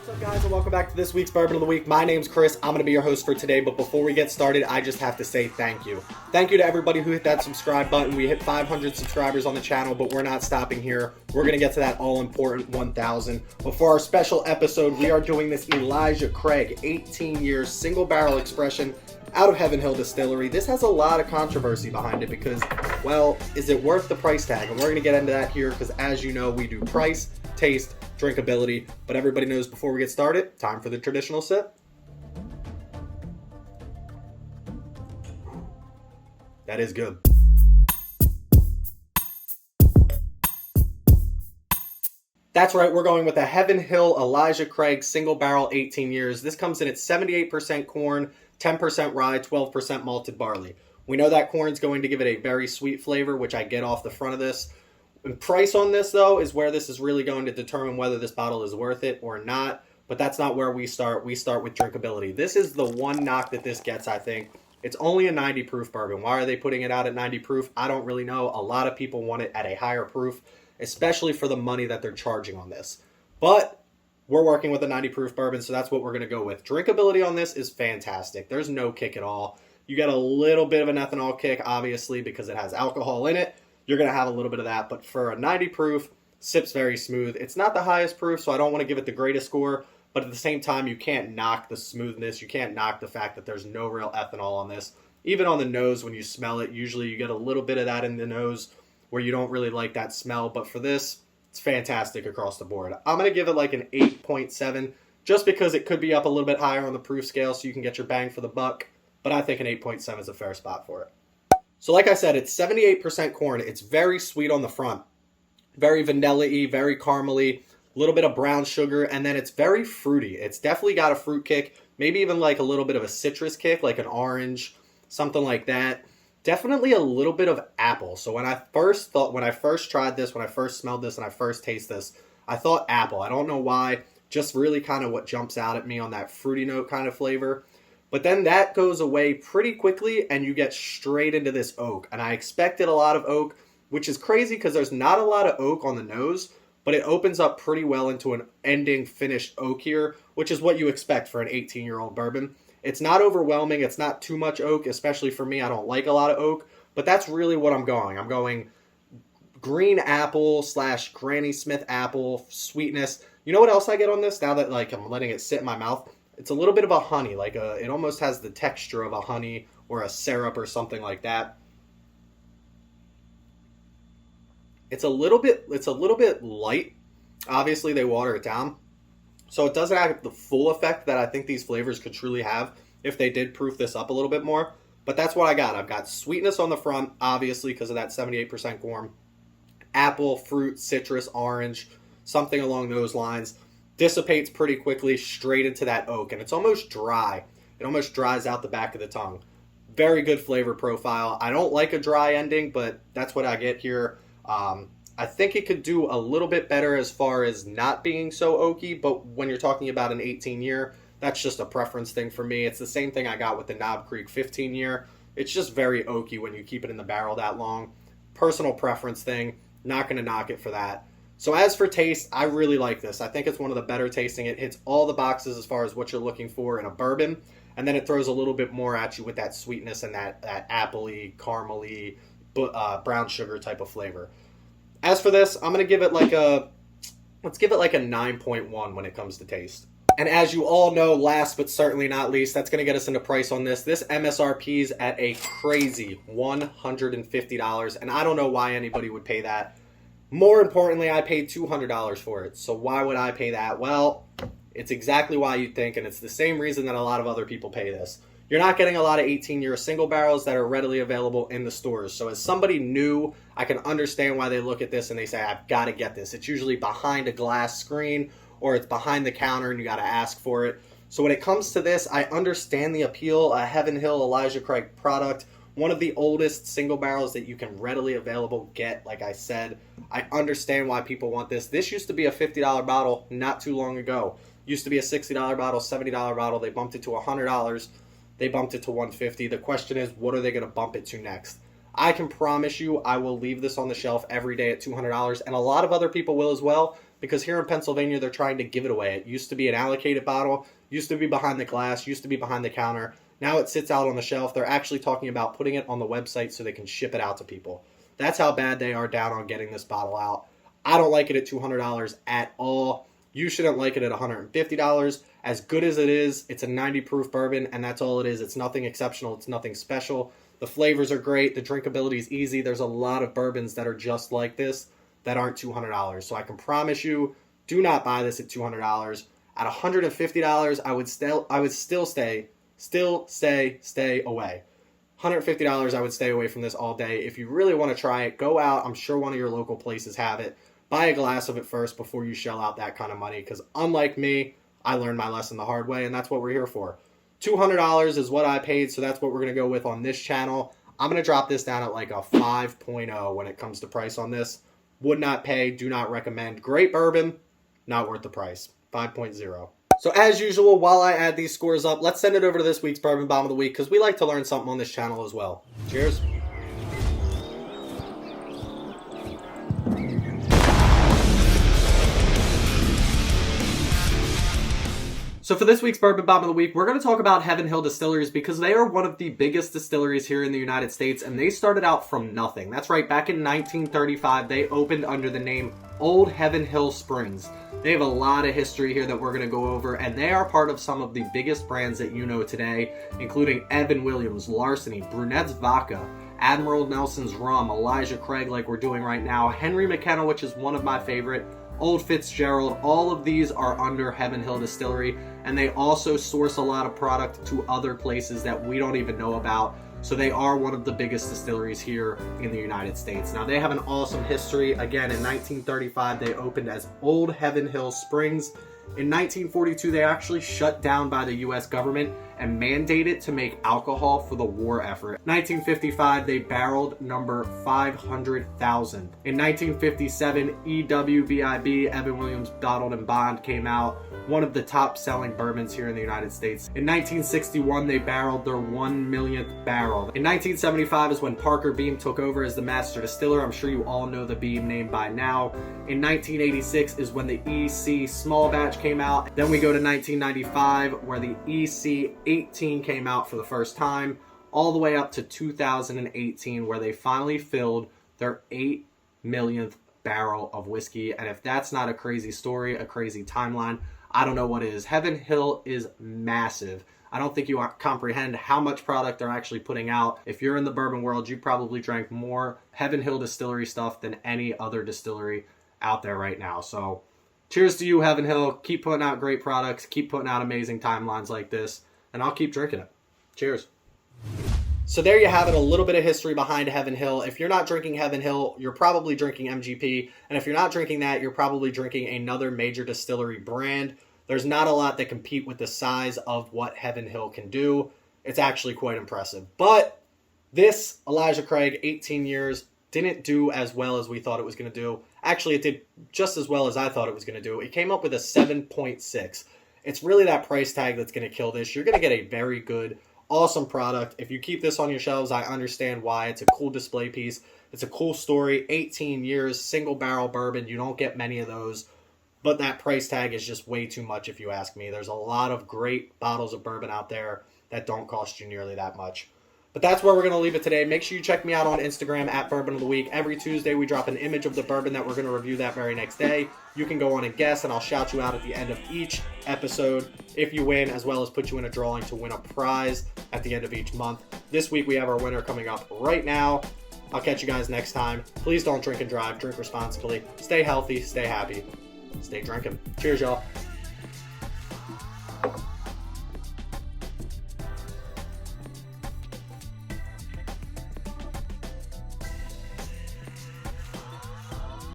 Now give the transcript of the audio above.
What's up, guys, and welcome back to this week's Bourbon of the Week. My name's Chris. I'm going to be your host for today, but before we get started, I just have to say thank you. Thank you to everybody who hit that subscribe button. We hit 500 subscribers on the channel, but we're not stopping here. We're going to get to that all-important 1,000. But for our special episode, we are doing this Elijah Craig 18-year single-barrel expression out of Heaven Hill Distillery. This has a lot of controversy behind it because, well, is it worth the price tag? And we're going to get into that here because, as you know, we do price, taste, drinkability, but everybody knows before we get started, time for the traditional sip. That is good. That's right, we're going with the Heaven Hill Elijah Craig single barrel 18 years. This comes in at 78% corn, 10% rye, 12% malted barley. We know that corn's going to give it a very sweet flavor, which I get off the front of this. And price on this, though, is where this is really going to determine whether this bottle is worth it or not. But that's not where we start. We start with drinkability. This is the one knock that this gets, I think. It's only a 90 proof bourbon. Why are they putting it out at 90 proof? I don't really know. A lot of people want it at a higher proof, especially for the money that they're charging on this. But we're working with a 90 proof bourbon, so that's what we're going to go with. Drinkability on this is fantastic. There's no kick at all. You get a little bit of an ethanol kick, obviously, because it has alcohol in it. You're going to have a little bit of that, but for a 90 proof, sips very smooth. It's not the highest proof, so I don't want to give it the greatest score, but at the same time, you can't knock the smoothness. You can't knock the fact that there's no real ethanol on this. Even on the nose, when you smell it, usually you get a little bit of that in the nose where you don't really like that smell, but for this, it's fantastic across the board. I'm going to give it like an 8.7, just because it could be up a little bit higher on the proof scale so you can get your bang for the buck, but I think an 8.7 is a fair spot for it. So like I said, it's 78% corn. It's very sweet on the front. Very vanilla-y, very caramely, a little bit of brown sugar, and then it's very fruity. It's definitely got a fruit kick, maybe even like a little bit of a citrus kick, like an orange, something like that. Definitely a little bit of apple. So when I first tried this, when I first smelled this, and I first tasted this, I thought apple. I don't know why, just really kind of what jumps out at me on that fruity note kind of flavor. But then that goes away pretty quickly and you get straight into this oak. And I expected a lot of oak, which is crazy because there's not a lot of oak on the nose, but it opens up pretty well into an ending finished oak here, which is what you expect for an 18-year-old bourbon. It's not overwhelming. It's not too much oak, especially for me. I don't like a lot of oak, but that's really what I'm going. I'm going green apple / Granny Smith apple sweetness. You know what else I get on this now that I'm letting it sit in my mouth? It's a little bit of a honey, it almost has the texture of a honey or a syrup or something like that. It's a little bit light. Obviously, they water it down, so it doesn't have the full effect that I think these flavors could truly have if they did proof this up a little bit more. But that's what I got. I've got sweetness on the front, obviously, because of that 78% corn. Apple, fruit, citrus, orange, something along those lines. Dissipates pretty quickly straight into that oak, and it's almost dry. It almost dries out the back of the tongue. Very good flavor profile. I don't like a dry ending, but that's what I get here. I think it could do a little bit better as far as not being so oaky, but when you're talking about an 18-year, that's just a preference thing for me. It's the same thing I got with the Knob Creek 15-year. It's just very oaky when you keep it in the barrel that long. Personal preference thing. Not going to knock it for that. So as for taste, I really like this. I think it's one of the better tasting. It hits all the boxes as far as what you're looking for in a bourbon, and then it throws a little bit more at you with that sweetness and that appley, caramely, brown sugar type of flavor. As for this, I'm going to give it let's give it like a 9.1 when it comes to taste. And as you all know, last but certainly not least, that's going to get us into price on this. This MSRP is at a crazy $150, and I don't know why anybody would pay that. More importantly, I paid $200 for it. So why would I pay that? Well, it's exactly why you'd think, and it's the same reason that a lot of other people pay this. You're not getting a lot of 18-year single barrels that are readily available in the stores. So as somebody new, I can understand why they look at this and they say, I've got to get this. It's usually behind a glass screen or it's behind the counter and you got to ask for it. So when it comes to this, I understand the appeal. A Heaven Hill Elijah Craig product, one of the oldest single barrels that you can readily available get, like I said. I understand why people want this. This used to be a $50 bottle not too long ago. Used to be a $60 bottle, $70 bottle. They bumped it to $100. They bumped it to $150. The question is, what are they going to bump it to next? I can promise you I will leave this on the shelf every day at $200, and a lot of other people will as well, because here in Pennsylvania, they're trying to give it away. It used to be an allocated bottle, used to be behind the glass, used to be behind the counter. Now it sits out on the shelf. They're actually talking about putting it on the website so they can ship it out to people. That's how bad they are down on getting this bottle out. I don't like it at $200 at all. You shouldn't like it at $150. As good as it is, it's a 90 proof bourbon, and that's all it is. It's nothing exceptional. It's nothing special. The flavors are great. The drinkability is easy. There's a lot of bourbons that are just like this that aren't $200. So I can promise you, do not buy this at $200. At $150, I would still stay away. $150, I would stay away from this all day. If you really want to try it, go out. I'm sure one of your local places have it. Buy a glass of it first before you shell out that kind of money, because unlike me, I learned my lesson the hard way, and that's what we're here for. $200 is what I paid, so that's what we're going to go with on this channel. I'm going to drop this down at like a 5.0 when it comes to price on this. Would not pay, do not recommend. Great bourbon, not worth the price. 5.0. So as usual, while I add these scores up, let's send it over to this week's Bourbon Bomb of the Week, because we like to learn something on this channel as well. Cheers. So for this week's Bourbon Bomb of the Week, we're going to talk about Heaven Hill Distilleries, because they are one of the biggest distilleries here in the United States, and they started out from nothing. That's right, back in 1935, they opened under the name Old Heaven Hill Springs. They have a lot of history here that we're going to go over, and they are part of some of the biggest brands that you know today, including Evan Williams, Larceny, Brunette's Vodka, Admiral Nelson's Rum, Elijah Craig like we're doing right now, Henry McKenna, which is one of my favorite, Old Fitzgerald. All of these are under Heaven Hill Distillery, and they also source a lot of product to other places that we don't even know about. So they are one of the biggest distilleries here in the United States. Now they have an awesome history. Again, in 1935, they opened as Old Heaven Hill Springs. In 1942, they actually shut down by the U.S. government and mandated to make alcohol for the war effort. 1955, they barreled number 500,000. In 1957, EWBIB, Evan Williams Bottled and Bond, came out, one of the top selling bourbons here in the United States. In 1961, they barreled their 1 millionth barrel. In 1975 is when Parker Beam took over as the master distiller. I'm sure you all know the Beam name by now. In 1986 is when the EC Small Batch came out. Then we go to 1995, where the EC 18 came out for the first time, all the way up to 2018, where they finally filled their 8 millionth barrel of whiskey. And if that's not a crazy story, a crazy timeline, I don't know what is. Heaven Hill is massive. I don't think you comprehend how much product they're actually putting out. If you're in the bourbon world, you probably drank more Heaven Hill Distillery stuff than any other distillery out there right now. So cheers to you, Heaven Hill. Keep putting out great products. Keep putting out amazing timelines like this. And I'll keep drinking it. Cheers. So there you have it, a little bit of history behind Heaven Hill. If you're not drinking Heaven Hill, you're probably drinking MGP. And if you're not drinking that, you're probably drinking another major distillery brand. There's not a lot that compete with the size of what Heaven Hill can do. It's actually quite impressive. But this Elijah Craig, 18 years, didn't do as well as we thought it was going to do. Actually, it did just as well as I thought it was going to do. It came up with a 7.6. It's really that price tag that's going to kill this. You're going to get a very good, awesome product. If you keep this on your shelves, I understand why. It's a cool display piece. It's a cool story. 18 years, single barrel bourbon. You don't get many of those. But that price tag is just way too much if you ask me. There's a lot of great bottles of bourbon out there that don't cost you nearly that much. But that's where we're going to leave it today. Make sure you check me out on Instagram at Bourbon of the Week. Every Tuesday we drop an image of the bourbon that we're going to review that very next day. You can go on and guess, and I'll shout you out at the end of each episode if you win, as well as put you in a drawing to win a prize at the end of each month. This week we have our winner coming up right now. I'll catch you guys next time. Please don't drink and drive. Drink responsibly. Stay healthy. Stay happy. Stay drinking. Cheers, y'all.